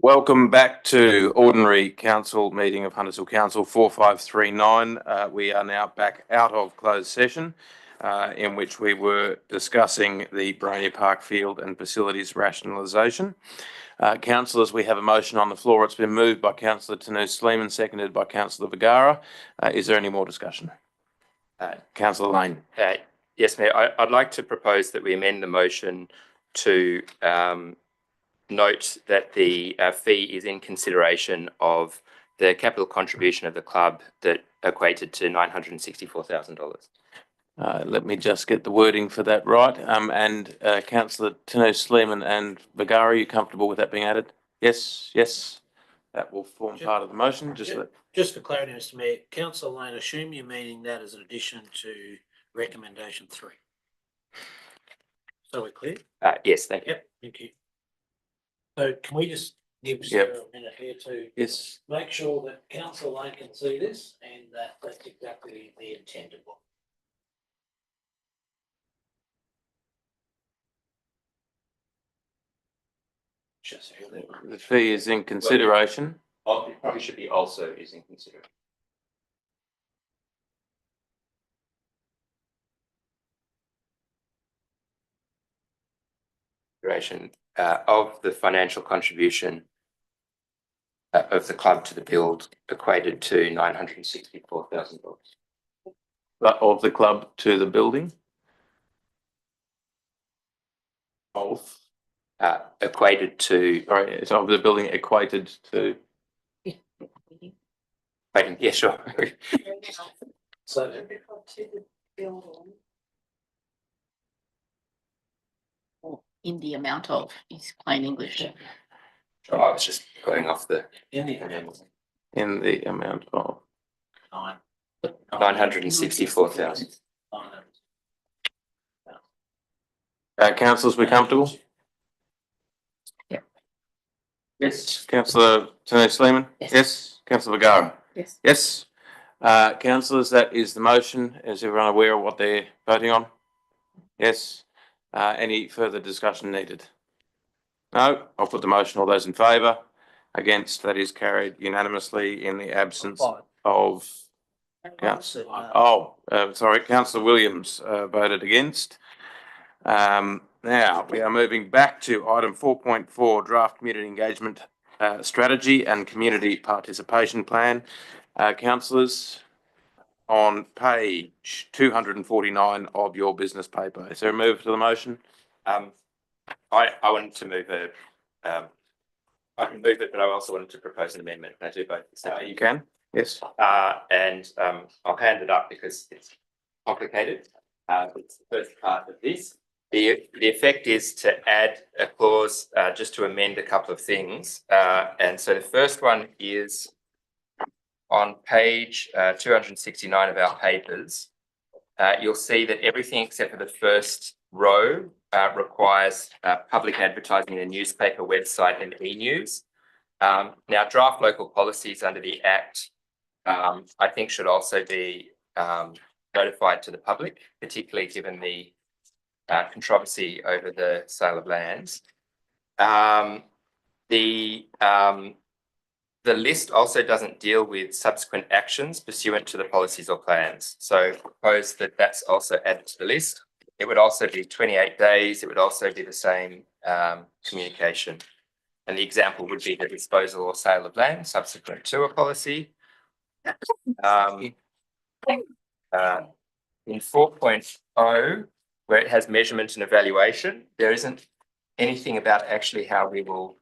Welcome back to ordinary council meeting of Huntersville Council 4539. We are now back out of closed session in which we were discussing the Boronia Park field and facilities rationalisation. Councillors, we have a motion on the floor. It's been moved by Councillor Tanu-Sleeman, seconded by Councillor Vergara. Is there any more discussion? Councillor Lane. Yes, Mayor. I'd like to propose that we amend the motion to note that the fee is in consideration of the capital contribution of the club that equated to $964,000. Let me just get the wording for that right. And Councillor Tanu-Sleeman and Vergara, are you comfortable with that being added? Yes, yes. That will form part of the motion. Just for clarity, Mr. Mayor, Councillor Lane, assume you're meaning that as an addition to recommendation 3. So we're clear? Yes, thank you. Yep, thank you. So can we just give Sarah a minute here to make sure that Councillor Lane can see this and that that's exactly the intended one. The fee is in consideration. Well, it probably should be also is in consideration. Of the financial contribution of the club to the build equated to $964,000. Of the club to the building? Of? Equated to... Sorry, it's of the building equated to... Yeah, sure. So in the amount of is plain English. Sure, I was just going off the in the amount of $964,000. Councillors, we comfortable? Yeah. Yes. Councillor Tanu-Sleeman? Yes. Councillor Vergara? Yes. Yes. Councillors, that is the motion. Is everyone aware of what they're voting on? Yes. Any further discussion needed? No. I'll put the motion. All those in favour? Against? That is carried unanimously in the absence of sorry, Councillor Williams voted against. Now we are moving back to item 4.4, draft community engagement strategy and community participation plan. Councillors, on page 249 of your business paper. Is there a move to the motion? I wanted to move I can move it, but I also wanted to propose an amendment. Can I do both? You can. Yes. And I'll hand it up because it's complicated. It's the first part of this. The effect is to add a clause just to amend a couple of things. And so the first one is on page 269 of our papers. You'll see that everything except for the first row requires public advertising in a newspaper, website and e-news. Now, draft local policies under the Act, I think should also be notified to the public, particularly given the controversy over the sale of lands. The list also doesn't deal with subsequent actions pursuant to the policies or plans. So I propose that that's also added to the list. It would also be 28 days. It would also be the same communication. And the example would be the disposal or sale of land subsequent to a policy. In 4.0, where it has measurement and evaluation, there isn't anything about actually how we will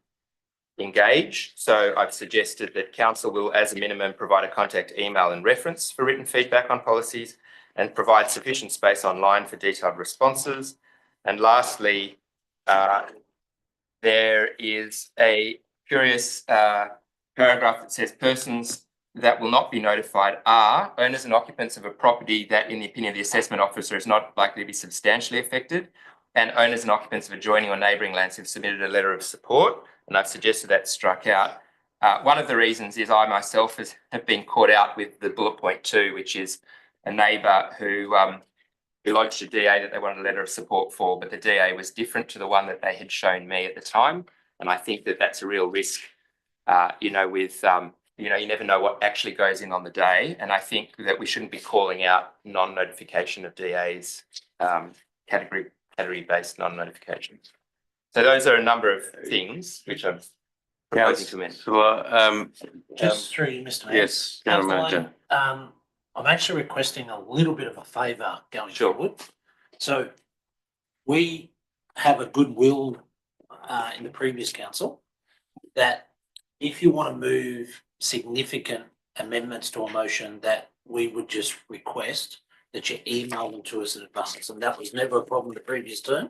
engage. So I've suggested that council will, as a minimum, provide a contact email and reference for written feedback on policies and provide sufficient space online for detailed responses. And lastly, there is a curious paragraph that says persons that will not be notified are owners and occupants of a property that, in the opinion of the assessment officer, is not likely to be substantially affected, and owners and occupants of adjoining or neighbouring lands have submitted a letter of support. And I've suggested that struck out. One of the reasons is I myself have been caught out with the bullet point 2, which is a neighbour who lodged a DA that they wanted a letter of support for, but the DA was different to the one that they had shown me at the time. And I think that that's a real risk with you never know what actually goes in on the day, and I think that we shouldn't be calling out non-notification of DAs, category-based non-notifications. So those are a number of things which I'm proposing to amend. Just through you, Mr. Mayor. Yes, General Councillor Manager. Lane, I'm actually requesting a little bit of a favour going Sure. forward. So we have a goodwill in the previous council that if you want to move significant amendments to a motion, that we would just request that you email them to us in advance, and that was never a problem the previous term.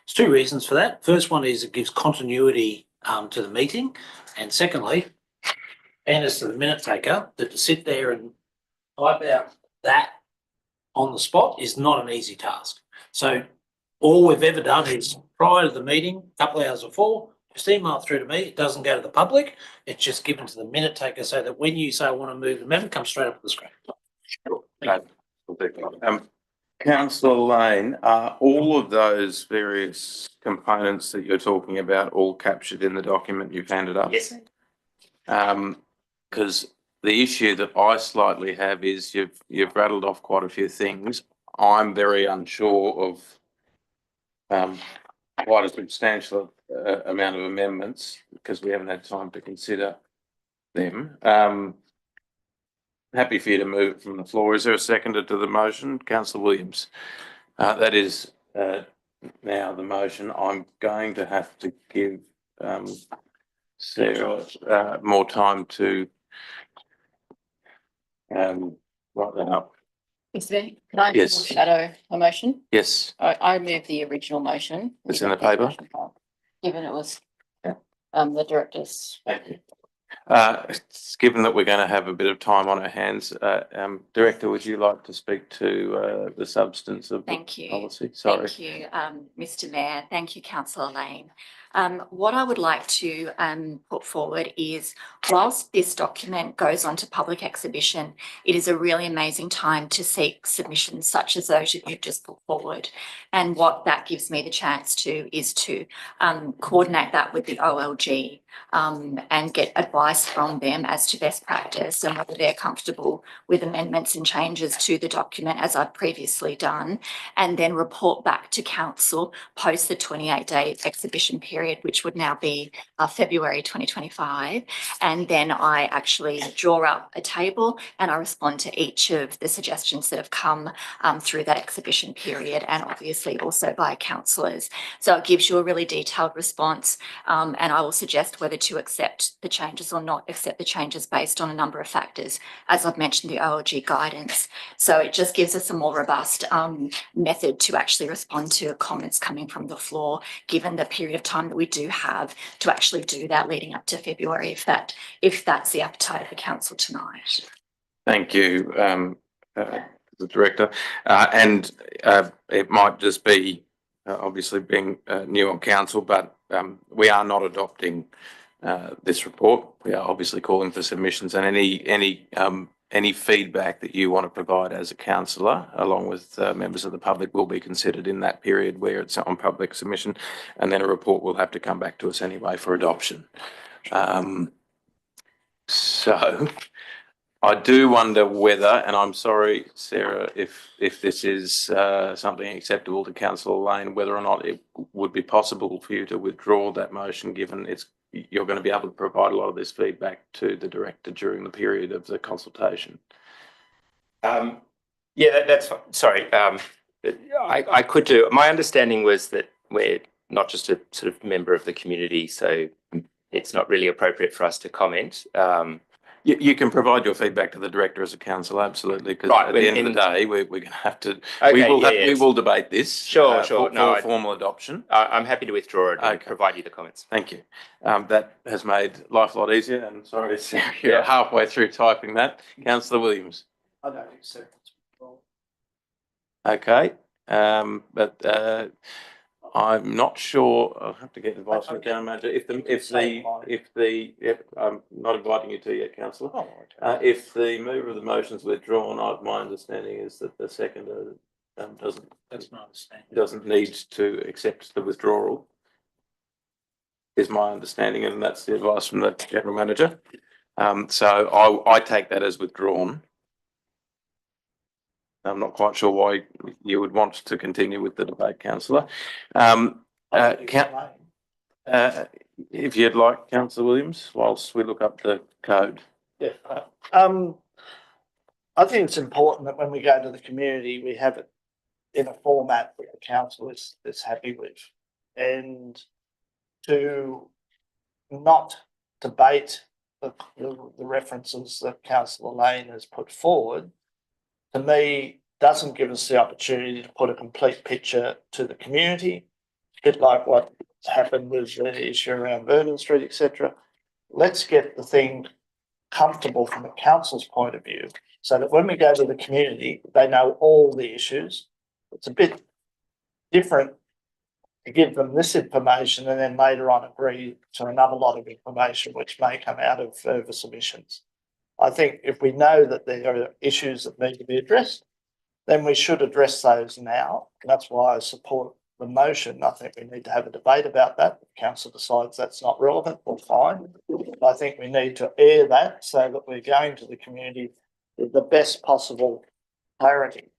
There's two reasons for that. First one is it gives continuity to the meeting, and secondly, fairness to the minute taker, that to sit there and type out that on the spot is not an easy task. So all we've ever done is prior to the meeting, a couple of hours before, just email it through to me. It doesn't go to the public. It's just given to the minute taker so that when you say I want to move the amendment, it comes straight up on the screen. Councillor Lane, are all of those various components that you're talking about all captured in the document you've handed up? Yes. Because the issue that I slightly have is you've rattled off quite a few things. I'm very unsure of quite a substantial amount of amendments because we haven't had time to consider them. Happy for you to move it from the floor. Is there a seconder to the motion? Councillor Williams. That is now the motion. I'm going to have to give Sarah more time to write that up. Mr. Mayor, can I Yes. shadow a motion? Yes, I move the original motion. It's in the paper? Given it was Yeah. The director's. thank you. Given that we're going to have a bit of time on our hands, Director, would you like to speak to the substance of Thank the you. policy? Sorry. Thank you, Mr. Mayor. Thank you, Councillor Lane. What I would like to put forward is, whilst this document goes on to public exhibition, it is a really amazing time to seek submissions such as those you've just put forward. And what that gives me the chance to is to coordinate that with the OLG and get advice from them as to best practice and whether they're comfortable with amendments and changes to the document as I've previously done, and then report back to council post the 28-day exhibition period, which would now be February 2025. And then I actually draw up a table and I respond to each of the suggestions that have come through that exhibition period, and obviously also by councillors. So it gives you a really detailed response, and I will suggest whether to accept the changes or not accept the changes based on a number of factors, as I've mentioned, the OLG guidance. So it just gives us a more robust method to actually respond to comments coming from the floor, given the period of time that we do have to actually do that leading up to February, if that's the appetite of the council tonight. Thank you, the Director. And it might just be obviously being new on council, but we are not adopting this report. We are obviously calling for submissions, and any feedback that you want to provide as a councillor, along with members of the public, will be considered in that period where it's on public submission, and then a report will have to come back to us anyway for adoption. So I do wonder whether, and I'm sorry, Sarah, if this is something acceptable to Councillor Lane, whether or not it would be possible for you to withdraw that motion, given you're going to be able to provide a lot of this feedback to the Director during the period of the consultation. Yeah, that's fine. Sorry. I could do. My understanding was that we're not just a sort of member of the community, so it's not really appropriate for us to comment. You can provide your feedback to the Director as a council, absolutely, because Right, at the end of the day, we're going to have to. Okay, we will debate this. Sure. For No, formal adoption. I'm happy to withdraw it and Okay. provide you the comments. Thank you. That has made life a lot easier, and sorry, Sarah, you're halfway through typing that. Councillor Williams. I don't accept it. Okay, but I'm not sure. I'll have to get advice from the General Manager. I'm not inviting you to yet, Councillor. Oh, okay. If the mover of the motion is withdrawn, my understanding is that the seconder That's my understanding. doesn't need to accept the withdrawal. is my understanding, and that's the advice from the General Manager. So I take that as withdrawn. I'm not quite sure why you would want to continue with the debate, councillor. If you'd like, councillor Williams, whilst we look up the code. Yeah. I think it's important that when we go to the community, we have it in a format that the council is happy with, and to not debate the references that councillor Lane has put forward, to me, doesn't give us the opportunity to put a complete picture to the community. A bit like what happened with the issue around Vernon Street, etc. Let's get the thing comfortable from the council's point of view, so that when we go to the community, they know all the issues. It's a bit different to give them this information and then later on agree to another lot of information which may come out of further submissions. I think if we know that there are issues that need to be addressed, then we should address those now. And that's why I support the motion. I think we need to have a debate about that. If council decides that's not relevant, well, fine. But I think we need to air that so that we're going to the community with the best possible clarity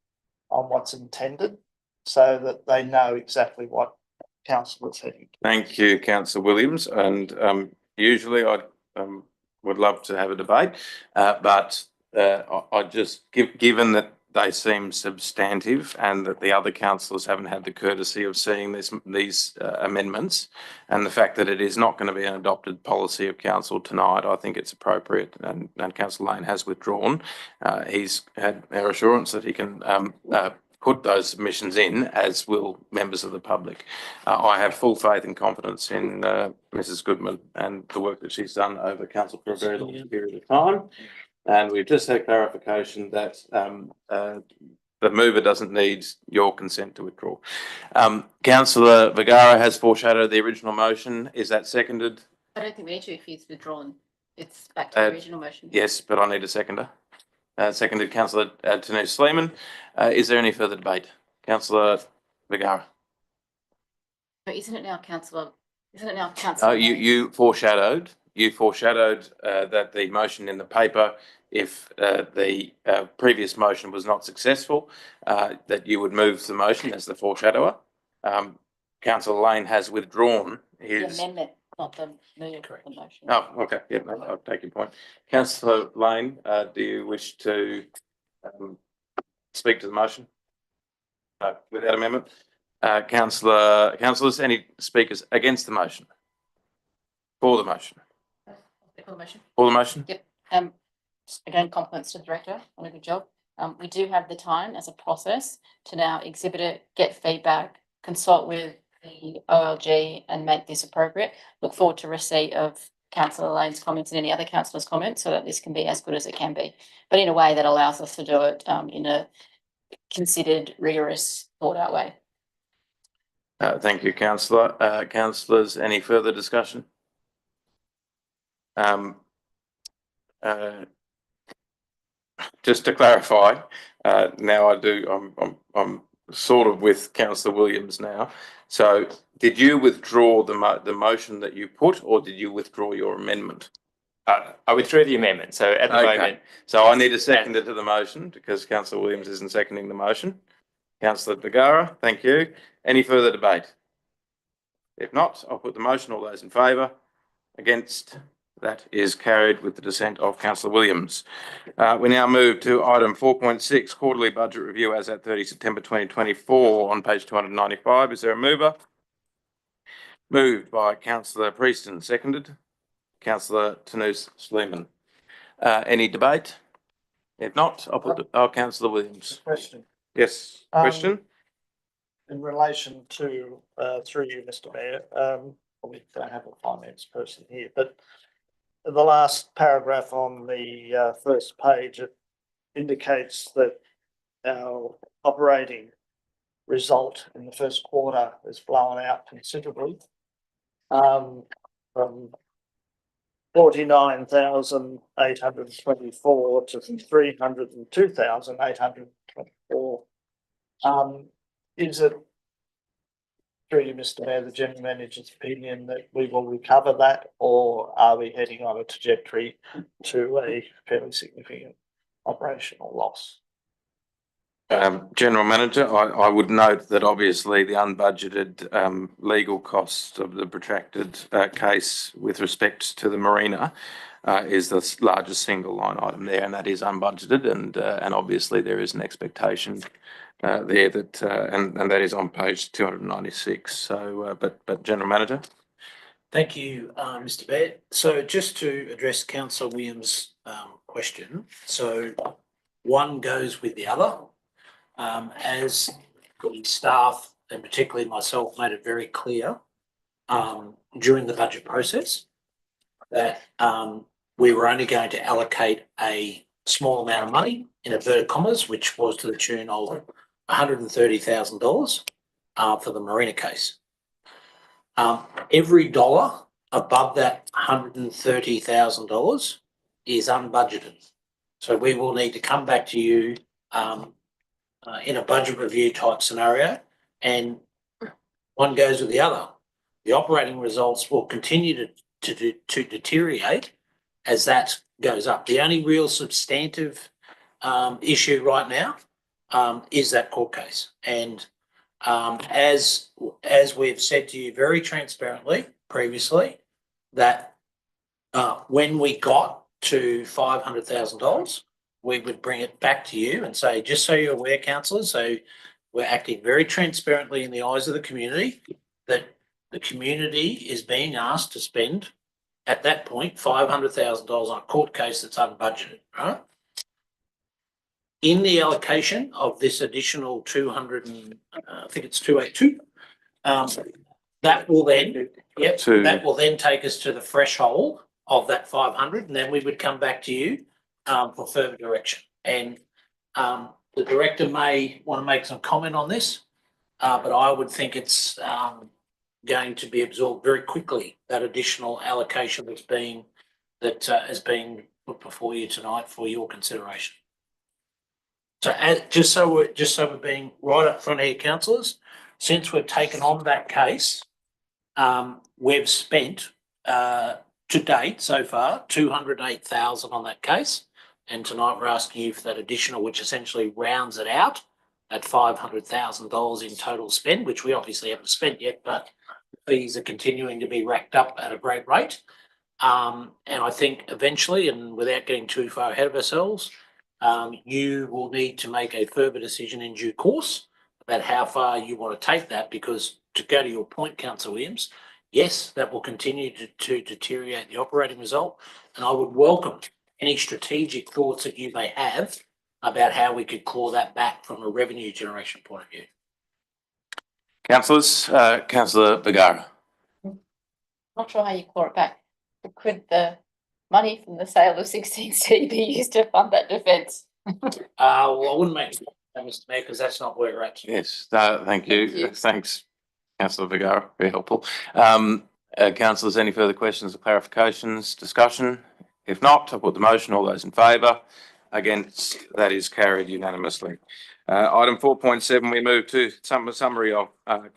on what's intended, so that they know exactly what council is heading. Thank you, councillor Williams. And usually I would love to have a debate, but I just given that they seem substantive and that the other councillors haven't had the courtesy of seeing these amendments, and the fact that it is not going to be an adopted policy of council tonight, I think it's appropriate, and councillor Lane has withdrawn. He's had our assurance that he can put those submissions in, as will members of the public. I have full faith and confidence in Mrs. Goodman and the work that she's done over council for a very long period of time. And we've just had clarification that the mover doesn't need your consent to withdraw. Councillor Vergara has foreshadowed the original motion. Is that seconded? I don't think we need to if he's withdrawn. It's back to the original motion. Yes, but I need a seconder. Seconded, councillor Tanoush Sleeman. Is there any further debate? Councillor Vergara. But isn't it now councillor? Isn't it now councillor? You foreshadowed. You foreshadowed that the motion in the paper, if the previous motion was not successful, that you would move the motion as the foreshadower. Councillor Lane has withdrawn his the amendment, not the move. Correct. The motion. Oh, okay. Yeah, no, I'll take your point. Councillor Lane, do you wish to speak to the motion? No, without amendment. Councillors, any speakers against the motion? For the motion? For the motion. For the motion? Yep. Again, compliments to the director on a good job. We do have the time as a process to now exhibit it, get feedback, consult with the OLG and make this appropriate. Look forward to receipt of councillor Lane's comments and any other councillor's comments, so that this can be as good as it can be, but in a way that allows us to do it in a considered, rigorous, thought out way. Thank you, councillor. Councillors, any further discussion? Just to clarify, now I'm sort of with councillor Williams now. So did you withdraw the motion that you put, or did you withdraw your amendment? I withdrew the amendment. So at the moment, so I need a seconder to the motion because councillor Williams isn't seconding the motion. Councillor Vergara, thank you. Any further debate? If not, I'll put the motion. All those in favour? Against? That is carried with the dissent of councillor Williams. We now move to item 4.6, quarterly budget review as at 30 September 2024 on page 295. Is there a mover? Moved by councillor Prieston, seconded. Councillor Tanoush Sleeman. Any debate? If not, I'll put councillor Williams. Question. Yes, question? In relation to, through you, Mr. Mayor, we don't have a finance person here, but the last paragraph on the first page, it indicates that our operating result in the first quarter is blown out considerably, from 49,824 to 302,824. Is it through you, Mr. Mayor, the General Manager's opinion that we will recover that, or are we heading on a trajectory to a fairly significant operational loss? General Manager, I would note that obviously the unbudgeted legal costs of the protracted case with respect to the marina is the largest single line item there, and that is unbudgeted, and obviously there is an expectation there that and that is on page 296. So, but General Manager. Thank you, Mr. Mayor. So just to address Councillor Williams' question, so one goes with the other. As the staff and particularly myself made it very clear during the budget process that we were only going to allocate a small amount of money, in inverted commas, which was to the tune of $130,000 for the marina case. Every dollar above that $130,000 is unbudgeted. So we will need to come back to you in a budget review type scenario, and one goes with the other. The operating results will continue to deteriorate as that goes up. The only real substantive issue right now is that court case. And as we've said to you very transparently previously, that when we got to $500,000, we would bring it back to you and say, just so you're aware, councillors, so we're acting very transparently in the eyes of the community, that the community is being asked to spend at that point $500,000 on a court case that's unbudgeted, right? In the allocation of this additional 200 and I think it's 282, that will then that will then take us to the threshold of that 500, and then we would come back to you for further direction. And the director may want to make some comment on this, but I would think it's going to be absorbed very quickly, that additional allocation that's being has been put before you tonight for your consideration. So just so we're being right up front here, councillors, since we've taken on that case, we've spent to date so far $208,000 on that case, and tonight we're asking you for that additional, which essentially rounds it out at $500,000 in total spend, which we obviously haven't spent yet, but fees are continuing to be racked up at a great rate. And I think eventually, and without getting too far ahead of ourselves, you will need to make a further decision in due course about how far you want to take that, because to go to your point, Councillor Williams, yes, that will continue to deteriorate the operating result, and I would welcome any strategic thoughts that you may have about how we could claw that back from a revenue generation point of view. Councillors, Councillor Vergara. Not sure how you claw it back. But could the money from the sale of 16C be used to fund that defence? Well, I wouldn't make that, Mr. Mayor, because that's not where we're at. Yes, thank you. Thank you. Thanks, Councillor Vergara, very helpful. Councillors, any further questions or clarifications, discussion? If not, I'll put the motion. All those in favour? Against? That is carried unanimously. Item 4.7, we move to summary of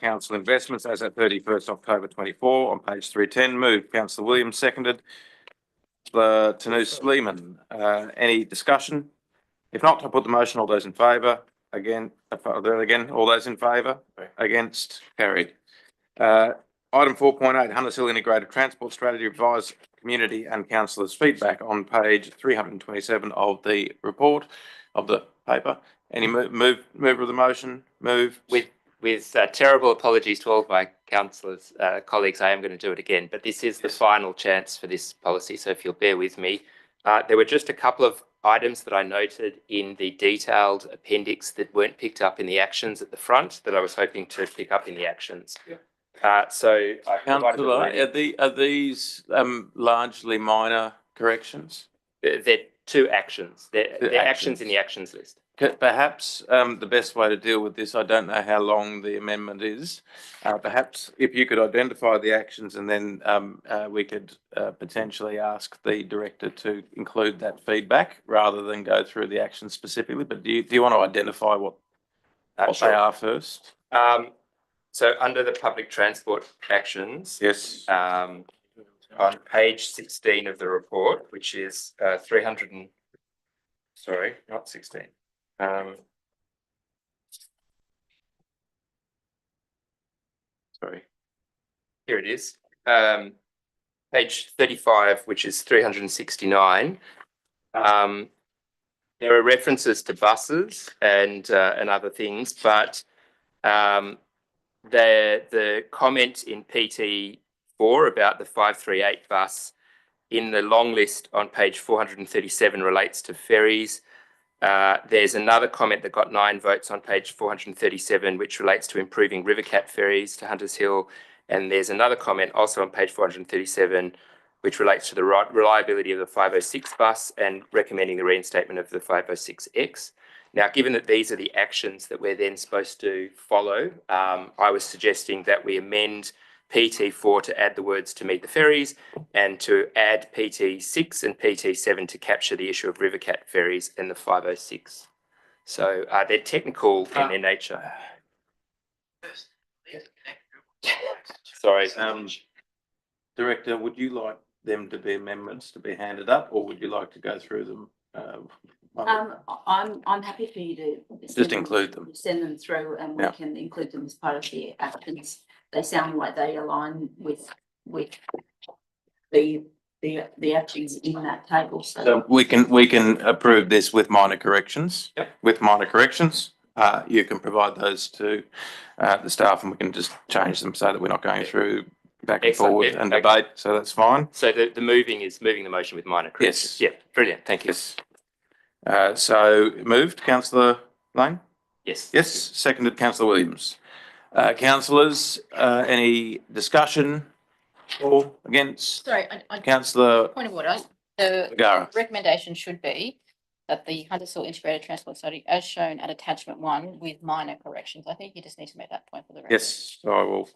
council investments as at 31st October 24 on page 310. Moved Councillor Williams, seconded Tanus Lehman. Any discussion? If not, I'll put the motion. All those in favour? All those in favour? Against? Carried. Item 4.8, Hunters Hill Integrated Transport Strategy, advise community and councillors' feedback on page 327 of the report of the paper. Any mover of the motion? Move. With terrible apologies to all of my councillors, colleagues, I am going to do it again, but this is the final chance for this policy, so if you'll bear with me. There were just a couple of items that I noted in the detailed appendix that weren't picked up in the actions at the front that I was hoping to pick up in the actions. So I Councillor, are these largely minor corrections? They're two actions. They're actions in the actions list. Perhaps the best way to deal with this, I don't know how long the amendment is. Perhaps if you could identify the actions, and then we could potentially ask the director to include that feedback rather than go through the actions specifically. But do you want to identify what Sure. they are first? So under the public transport actions, Yes. on page 16 of the report, which is 300 and, sorry, not 16. Sorry, here it is. Page 35, which is 369. There are references to buses and other things, but the comment in PT4 about the 538 bus in the long list on page 437 relates to ferries. There's another comment that got 9 votes on page 437, which relates to improving Rivercat ferries to Hunters Hill. And there's another comment also on page 437, which relates to the reliability of the 506 bus and recommending the reinstatement of the 506X. Now, given that these are the actions that we're then supposed to follow, I was suggesting that we amend PT4 to add the words "to meet the ferries" and to add PT6 and PT7 to capture the issue of Rivercat ferries and the 506. So they're technical in their nature. Sorry. Director, would you like them to be amendments to be handed up, or would you like to go through them? I'm happy for you to Just include them. Send them through, and we Yeah. can include them as part of the actions. They sound like they align with the actions in that table. So we can approve this with minor corrections. Yep. With minor corrections, you can provide those to the staff, and we can just change them so that we're not going through back and Excellent. forward Yeah, and okay. debate. So that's fine. So the moving is moving the motion with minor corrections. Yes. Yeah, brilliant. Thank you. Yes. So moved, councillor Lane? Yes. Yes, seconded, councillor Williams. Councillors, any discussion or against? Sorry, I Councillor point of order. The Vergara. recommendation should be that the Hunters Hill Integrated Transport Study, as shown at attachment 1, with minor corrections. I think you just need to make that point for the record. Yes, so I will.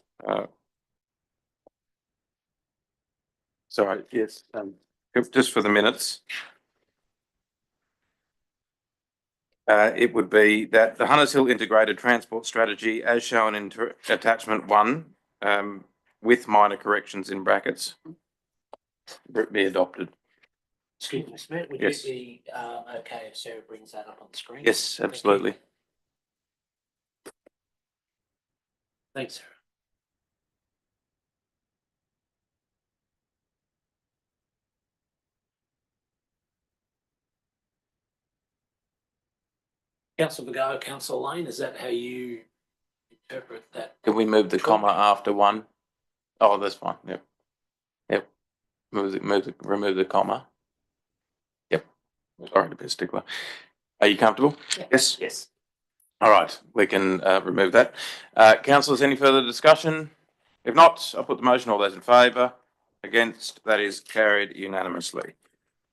Sorry, yes, just for the minutes. It would be that the Hunters Hill Integrated Transport Strategy, as shown in attachment 1, with minor corrections in brackets, be adopted. Excuse me, Mr. Mayor, would Yes. you be okay if Sarah brings that up on the screen? Yes, absolutely. Thanks, Sarah. Councillor Vergara, Councillor Lane, is that how you interpret that? Can we move the comma after 1? Oh, that's fine. Yep. Yep. Remove the comma. Yep. Sorry to be a stickler. Are you comfortable? Yeah. Yes. Yes. All right, we can remove that. Councillors, any further discussion? If not, I'll put the motion. All those in favour? Against? That is carried unanimously.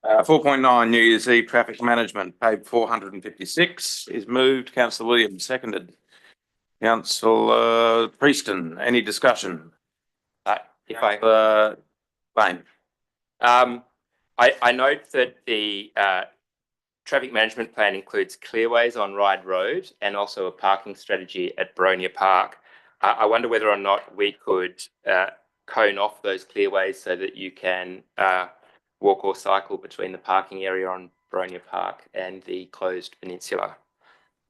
4.9 New Year's Eve traffic management, page 456 is moved. Councillor Williams, seconded. Councillor Prieston, any discussion? If I Lane. I note that the traffic management plan includes clearways on Ryde Road and also a parking strategy at Boronia Park. I wonder whether or not we could cone off those clearways so that you can walk or cycle between the parking area on Boronia Park and the closed peninsula.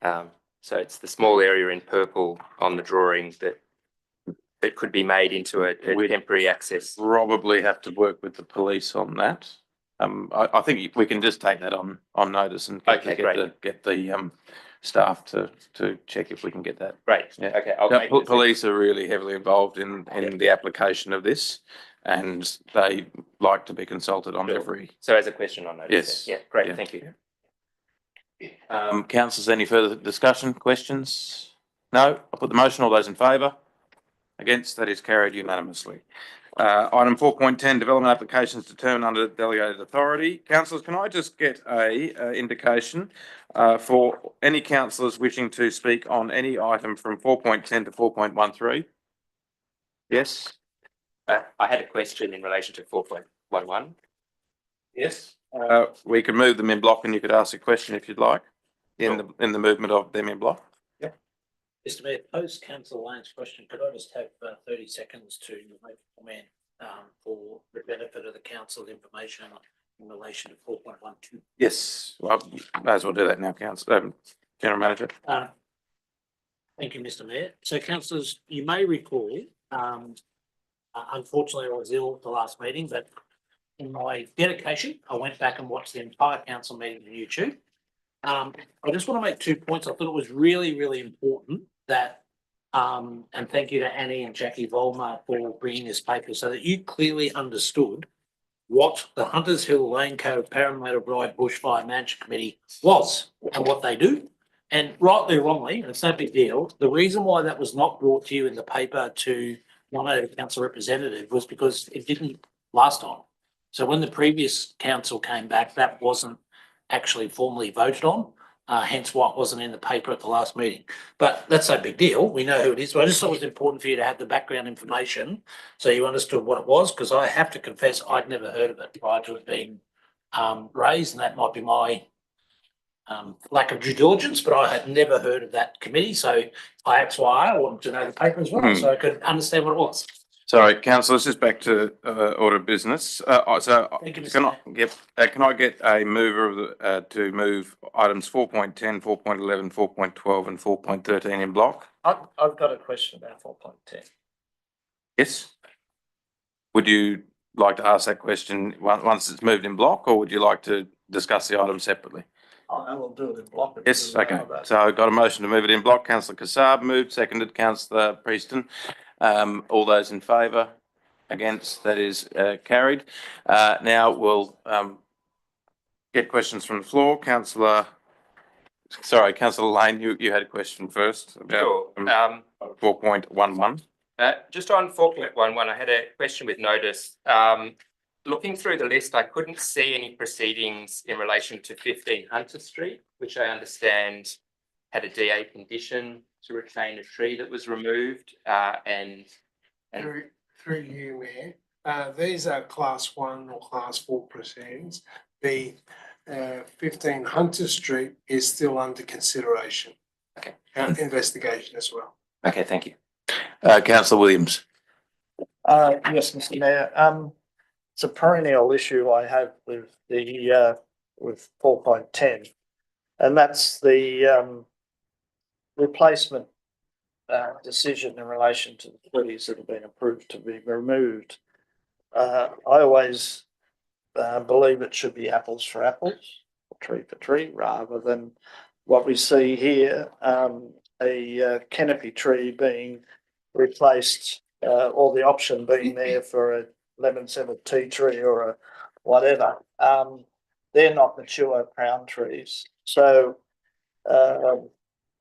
So it's the small area in purple on the drawing that could be made into a temporary access. Probably have to work with the police on that. I think we can just take that on notice and get the staff to check if we can get that. Great. Yeah. Okay. Police are really heavily involved in the application of this, and they like to be consulted on every. So as a question on notice. Yes. Yeah. Great. Yeah. Thank you. Councillors, any further discussion, questions? No? I'll put the motion. All those in favour? Against? That is carried unanimously. Item 4.10, development applications determined under delegated authority. Councillors, can I just get a indication for any councillors wishing to speak on any item from 4.10 to 4.13? Yes? I had a question in relation to 4.11. Yes. We could move them in block, and you could ask a question if you'd like in the movement of them in block. Yep. Mr. Mayor, post councillor Lane's question, could I just have 30 seconds to make a comment for the benefit of the council information in relation to 4.12? Yes, well, may as well do that now, General Manager. Thank you, Mr. Mayor. So councillors, you may recall, unfortunately I was ill at the last meeting, but in my dedication, I went back and watched the entire council meeting on YouTube. I just want to make 2 points. I thought it was really, really important that, and thank you to Annie and Jackie Volmar for bringing this paper so that you clearly understood what the Hunters Hill Lane Cove Parramatta Ride Bushfire Management Committee was and what they do. And rightly or wrongly, and it's no big deal, the reason why that was not brought to you in the paper to nominate a council representative was because it didn't last time. So when the previous council came back, that wasn't actually formally voted on, hence why it wasn't in the paper at the last meeting. But that's no big deal. We know who it is. But I just thought it was important for you to have the background information so you understood what it was, because I have to confess I'd never heard of it prior to it being raised, and that might be my lack of due diligence, but I had never heard of that committee. So that's why I wanted to know the paper as well, so I could understand what it was. Sorry, councillors, just back to order of business. Thank you, Mr. Can I get a mover of the, to move items 4.10, 4.11, 4.12 and 4.13 in block? I've got a question about 4.10. Yes. Would you like to ask that question once it's moved in block, or would you like to discuss the item separately? I will do it in block. Yes, okay. So I've got a motion to move it in block. Councillor Kassab moved, seconded Councillor Prieston. All those in favour? Against? That is carried. Now we'll get questions from the floor. Councillor Lane, you had a question first about Sure. 4.11. Just on 4.11, I had a question with notice. Looking through the list, I couldn't see any proceedings in relation to 15 Hunter Street, which I understand had a DA condition to retain a tree that was removed, and Through you, Mayor. These are class 1 or class 4 proceedings. The 15 Hunter Street is still under consideration. Okay. Investigation as well. Okay, thank you. Councillor Williams. Yes, Mr. Mayor. It's a perennial issue I have with the with 4.10, and that's the replacement decision in relation to the trees that have been approved to be removed. I always believe it should be apples for apples, tree for tree, rather than what we see here, a canopy tree being replaced, or the option being there for a lemon-scented tea tree or a whatever. They're not mature crown trees. So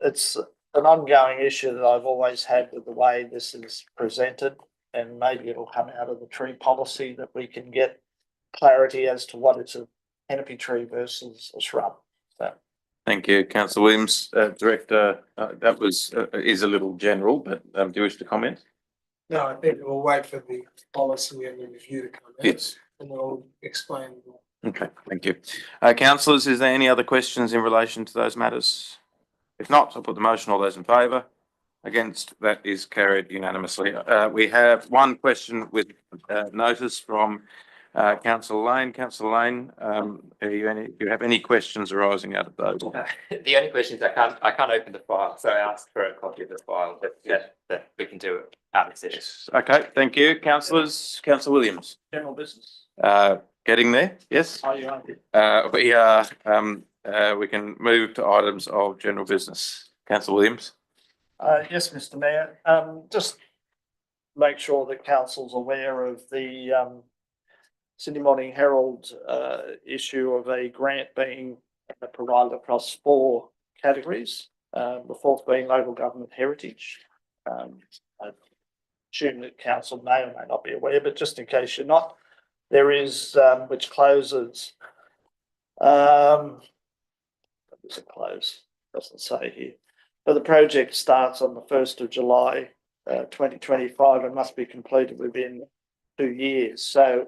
it's an ongoing issue that I've always had with the way this is presented, and maybe it'll come out of the tree policy that we can get clarity as to what is a canopy tree versus a shrub. So. Thank you, Councillor Williams. Director, that was is a little general, but do you wish to comment? No, I think we'll wait for the policy and the review to come out. Yes. And we'll explain. Okay, thank you. Councillors, is there any other questions in relation to those matters? If not, I'll put the motion. All those in favour? Against? That is carried unanimously. We have one question with notice from Councillor Lane. Councillor Lane, do you have any questions arising out of those? The only question is I can't open the file, so I asked for a copy of the file, but that we can do it out of session. Yes. Okay, thank you. Councillors, Councillor Williams. General business. Getting there? Yes. Are you on? We are. We can move to items of general business. Councillor Williams. Yes, Mr. Mayor. Just make sure that council's aware of the Sydney Morning Herald issue of a grant being provided across 4 categories. The 4th being local government heritage. I assume that council may or may not be aware, but just in case you're not, there is which closes. Does it close? Doesn't say here. But the project starts on the 1st of July 2025 and must be completed within 2 years. So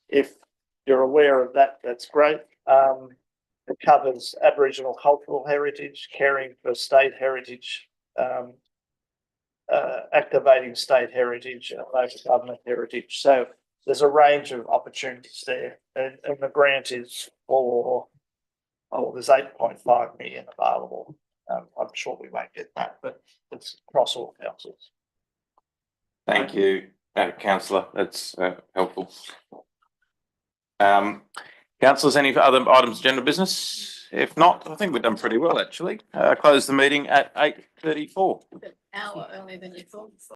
if you're aware of that, that's great. It covers Aboriginal cultural heritage, caring for state heritage activating state heritage and local government heritage. So there's a range of opportunities there, and the grant is for, there's 8.5 million available. I'm sure we won't get that, but it's across all councils. Thank you, councillor. That's helpful. Councillors, any other items of general business? If not, I think we've done pretty well, actually. Close the meeting at 8:34. Hour earlier than you thought.